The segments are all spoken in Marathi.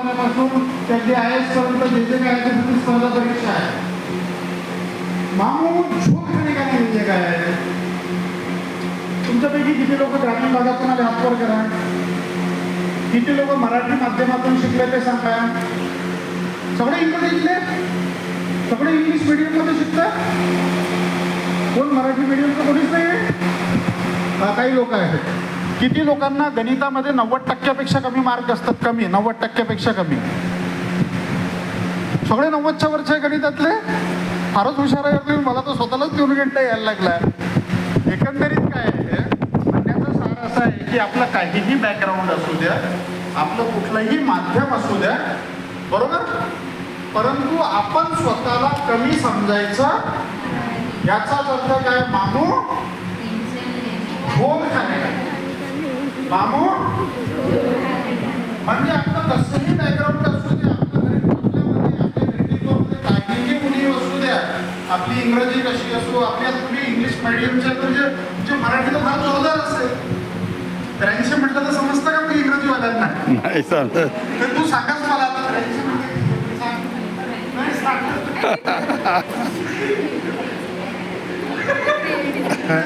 वाल्यापासून ते IAS पर्यंत जे जे काय आहे ते स्पर्धा परीक्षा आहे. मामू झोप खाणे का नाही म्हणजे काय आहे? तुमच्यापैकी किती लोक ग्रामीण भागातून आले हात वर करा. किती लोक मराठी माध्यमातून शिकले ते सांगा. सगळे इंग्रजीतले, सगळे इंग्लिश मीडियममध्ये शिकतात. कोण मराठी मीडियमचं कोणीच नाही. काही लोक आहेत. किती लोकांना गणितामध्ये 90% कमी मार्क असतात? कमी, 90% कमी. सगळे 90च्या वरचे गणितातले फारच हुशार आहे. मला तर स्वतःलाच लिहून घेता यायला लागला. एकंदरीत काय आहे म्हणण्याचं सार असं आहे की आपलं काहीही बॅकग्राऊंड असू द्या, आपलं कुठलंही माध्यम असू द्या, बरोबर, परंतु आपण स्वतःला कमी समजायचं याचाच अर्थ काय? मामू झोप खाणे. मामू म्हणजे आपलं कसंही बॅकग्राऊंड असू द्या, आपल्या व्यक्तित्वामध्ये काहीही उणीव असू द्या, आपली इंग्रजी कशी असो, आपल्या तुम्ही इंग्लिश मीडियमच्या म्हणजे मराठी तर फार जोरदार असेल. 83 म्हटलं तर समजतं का तुम्ही इंग्रजीवाल्यांना? नाही सांगत. तर तू सांगाच मला आता 83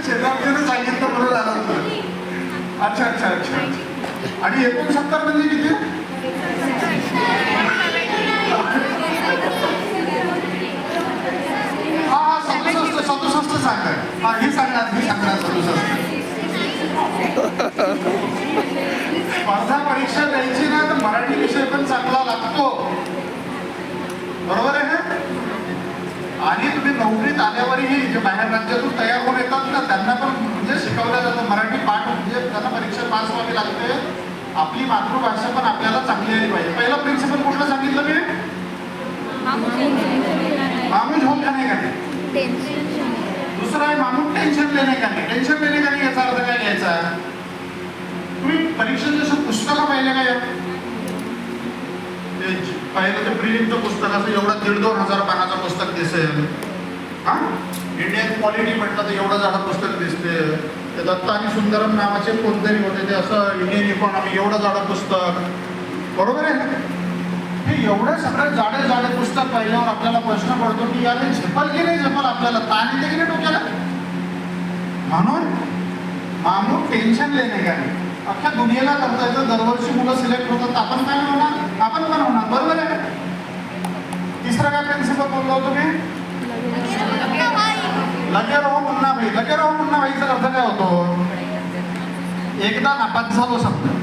शेजारच्याने सांगितलं बरोबर आला होतं. अच्छा अच्छा अच्छा. आणि 69 म्हणजे किती? हा 67 सांगा. हा ही सांगणार 67. स्पर्धा परीक्षा द्यायची ना तर मराठी विषय पण चांगला लागतो, बरोबर आहे ना? आणि तुम्ही नोकरीत आल्यावरही जे बाहेर राज्यातून तयार होऊन येतात ना त्यांना पण म्हणजे शिकवलं जातं मराठी पाठ. म्हणजे त्यांना परीक्षा पास व्हावी लागते. आपली मातृभाषा पण आपल्याला चांगली आली पाहिजे. पहिला प्रिन्सिपल कुठलं सांगितलं मी? मामू झोप खाणे का नाही. दुसरा आहे मामू टेन्शन लेणे का नाही. टेन्शन लेणे का नाही याचा अर्थ काय घ्यायचा? तुम्ही परीक्षेचे जसं पुस्तकं पाहिले का? पाहिलं ते प्रिलिमचं पुस्तक असं एवढं 1,500-2,000 हजार पानाचं पुस्तक दिसेल. हा, इंडियन पॉलिटी म्हटलं तर एवढं जाडं पुस्तक दिसते. ते दत्ता आणि सुंदरम नावाचे कोणतरी होते, ते असं इंडियन इकॉनॉमी एवढं जाडं पुस्तक, बरोबर आहे ना? हे एवढं सगळं जाडे पुस्तक पाहिल्यावर आपल्याला प्रश्न पडतो की यार झेपल की नाही झेपल, आपल्याला ताण येते की नाही डोक्याला. म्हणून मामू टेन्शन लेणे का नाही. अख्ख्या दुनियेला करता येतं. दरवर्षी मुलं सिलेक्ट होतात, आपण काय होणार? आपण पण होणार, बरोबर आहे. तिसरा काय प्रिन्सिपल बोललो होतो मी? लगे रहो मुन्ना भाई. लगे रहो मुन्ना भाईचा अर्थ काय होतो? एकदा नापास झालो समजा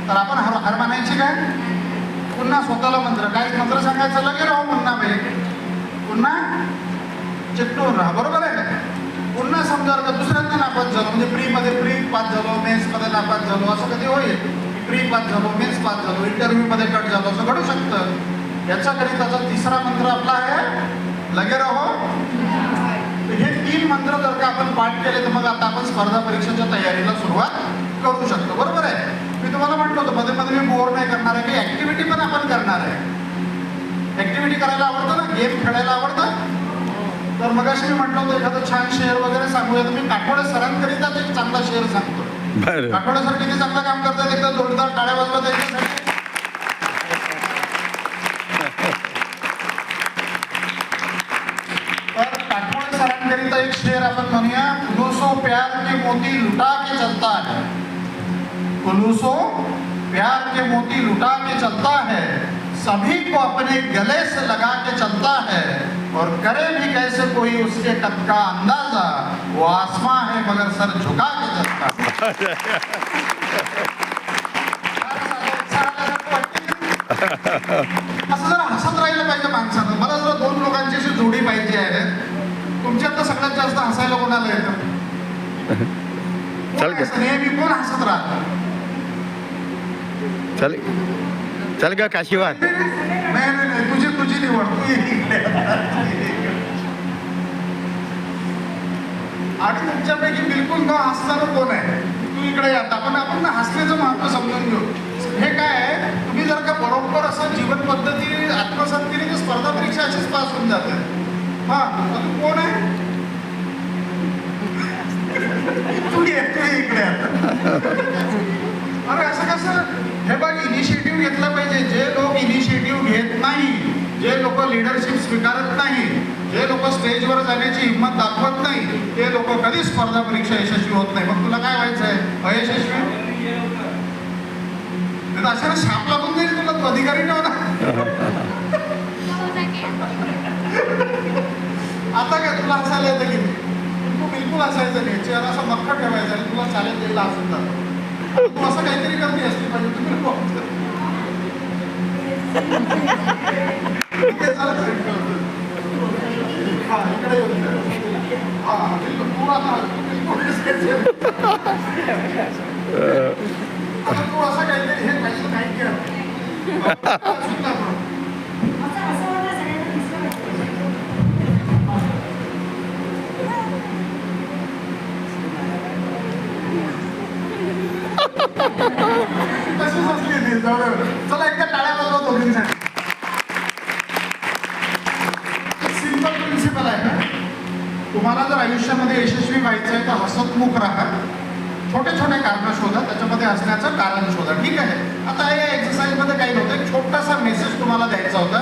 तर आपण हर म्हणायची काय? पुन्हा स्वतःला मंत्र काय मंत्र सांगायचं? लगे रहो मुन्ना भाई. पुन्हा चिकटून राहा, बरोबर आहे का? पुन्हा समजा का दुसऱ्यांदा नापास झालो म्हणजे प्री पास झालो, मेन्समध्ये नापास झालो, असं कधी होईल? प्री पास झालो, मेन्स पास झालो, इंटरव्ह्यूमध्ये कट झालो, असं घडू शकतं. याच्याकरिताचा तिसरा मंत्र आपला आहे लगे रहो. हे 3 मंत्र जर का आपण पाठ केले तर मग आता आपण स्पर्धा परीक्षेच्या तयारीला सुरुवात करू शकतो, बरोबर आहे. मी तुम्हाला म्हटलं होतं मध्ये मध्ये मी बोर नाही करणार आहे की ऍक्टिव्हिटी पण आपण करणार आहे. ऍक्टिव्हिटी करायला आवडतं ना, गेम खेळायला आवडतं. तर मग अशी मी म्हटलं होतं एखादं छान शेअर वगैरे सांगूया. तर मी काठोडे सरांकरिताच एक चांगला शेअर सांगतो. काठोडे सर किती चांगलं काम करतात, एकदा जोरदार टाळ्या वाजवा त्याच्यासाठी. तर काठोडे सरांकरिता एक शेअर आपण म्हणूया. कुलूसो प्यार के मोती लुटा के चलता है. कुलूसो प्यार के मोती लुटा के चलता है. सभी को अपने गले से लगा के चलता है. और करे भी कैसे कोई उसके कद का अंदाजा, वो आसमां है मगर सर झुका के चलता है. असं जरा हसत राहिलं पाहिजे माणसानं. मला जरा 2 लोकांची अशी जोडी पाहिजे आहे. तुमच्यात तर सगळ्यात जास्त हसायला कोणाला येतं? नेहमी कोण हसत राहतं? चल का काशीवाद. नाही तुझी निवड. आणि तुमच्यापैकी बिलकुल न हसणारं कोण आहे? तू इकडे या. आपण हसण्याचं महत्व समजून घेऊ. हे काय आहे, तुम्ही जर का बरोबर असं जीवन पद्धती आत्मसात केली तर स्पर्धा परीक्षा अशीच पास होऊन जाते. हा, तू कोण आहे? तू इकडे. अरे असं कसं? हे बघ, इनिशिएटिव्ह घेतलं पाहिजे. जे लोक इनिशिएटिव्ह घेत नाही, जे लोक लिडरशिप स्वीकारत नाही, जे लोक स्टेजवर जाण्याची हिंमत दाखवत नाही, ते लोक कधीच स्पर्धा परीक्षा यशस्वी होत नाही. मग तुला काय व्हायचं आहे? अयशस्वी. अशा शाप लागून जाईल तुला, तू अधिकारी नव्हता. आता काय तुला हसायला येतं की नाही? तू बिलकुल हसायचं नाही, चेहरा असा मक्का ठेवायचा आणि तुला चालेल द्यायला हसून जातो. तू असं काहीतरी करते असली पाहिजे. तुम्ही इकडे येऊन तू आता तू असं काहीतरी हे पाहिजे काही तशीच असली ती जवळ. चला एकदा टाळ्या वाजवा दोघींसाठी. सिंपल प्रिन्सिपल आहे. तुम्हाला जर आयुष्यामध्ये यशस्वी व्हायचं आहे तर हसतमुख राहा. छोटे छोटे कारण शोधा, त्याच्यामध्ये हसण्याचं कारण शोधा. ठीक आहे. आता या एक्सरसाइजमध्ये काही नव्हतं, एक छोटासा मेसेज तुम्हाला द्यायचा होता.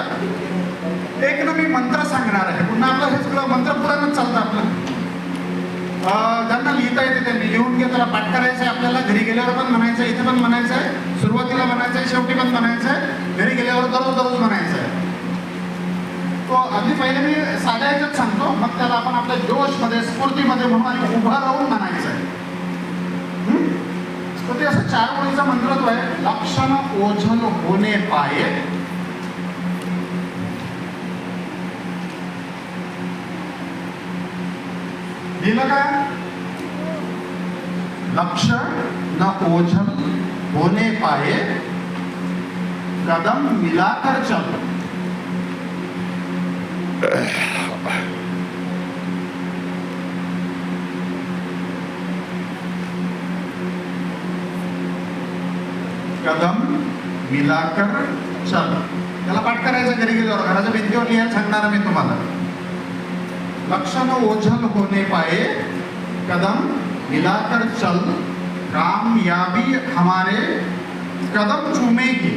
एक ना मी मंत्र सांगणार आहे. पुन्हा आपलं हे सगळं मंत्र पुराणच चालतं आपलं. ज्यांना लिहिता येते त्यांनी लिहून घ्या. त्याला पाठ करायचं आहे आपल्याला. घरी गेल्यावर पण म्हणायचं आहे, इथे पण म्हणायचं आहे, सुरुवातीला म्हणायचं आहे, शेवटी पण म्हणायचं आहे, घरी गेल्यावर दररोज म्हणायचं आहे. तो आधी पहिले मी साध्या ह्याच्यात सांगतो, मग त्याला आपण आपल्या जोशमध्ये स्फूर्तीमध्ये म्हणून आणि उभा राहून म्हणायचं आहे. तर ते असं 4 ओळीचा मंत्र तो आहे. लक्षण ओझल होणे पाये, लिहिलं काय? लक्ष न ओझल होने पाए, कदम मिलाकर चल. कदम मिलाकर चल. त्याला पाठ करायचं घरी गेल्यावर. घराच्या भिंतीवर लिहायला सांगणार मी तुम्हाला. लक्षण ओझल होने पाए, कदम मिलाकर चल, कामयाबी हमारे कदम चूमेगी.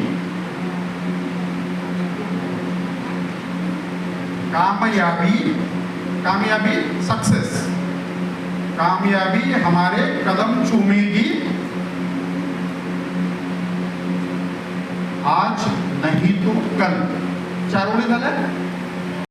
कामयाबी सक्सेस. कामयाबी हमारे कदम चूमेगी, आज नहीं तो कल. 4 ओळी झाल्या.